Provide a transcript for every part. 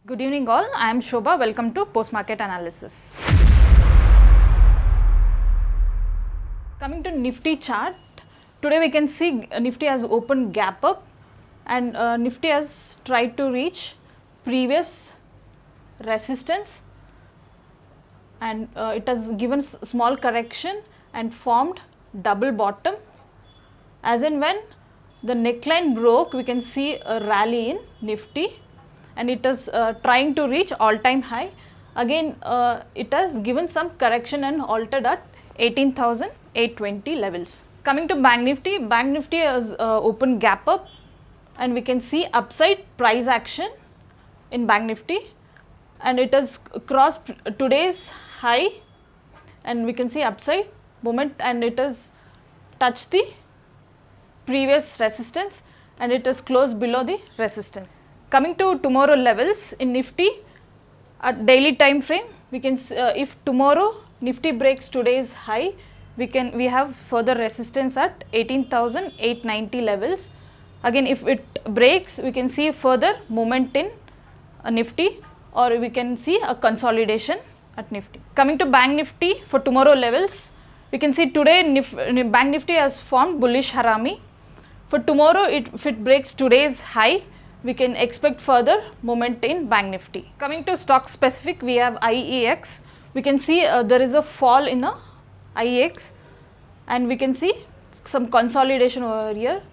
Good evening all, I am Shobha. Welcome to Post Market Analysis. Coming to Nifty chart, today we can see Nifty has opened gap up and Nifty has tried to reach previous resistance and it has given small correction and formed double bottom. As in when the neckline broke, we can see a rally in Nifty and it is trying to reach all-time high. Again it has given some correction and halted at 18,820 levels. Coming to Bank Nifty has opened gap up and we can see upside price action in Bank Nifty and it has crossed today's high and we can see upside movement and it has touched the previous resistance and it has closed below the resistance. Coming to tomorrow levels in Nifty at daily time frame, we can if tomorrow Nifty breaks today's high, we have further resistance at 18,890 levels. Again, if it breaks, we can see further movement in Nifty or we can see a consolidation at Nifty. Coming to Bank Nifty for tomorrow levels, we can see today Bank Nifty has formed bullish harami. For tomorrow, if it breaks today's high, we can expect further movement in Bank Nifty. Coming to stock specific, we have IEX. We can see there is a fall in a IEX and we can see some consolidation over here.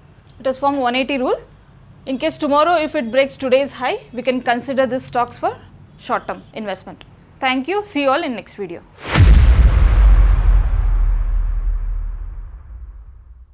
It has formed 180 rule. In case tomorrow if it breaks today's high, we can consider this stocks for short term investment. Thank you. See you all in next video.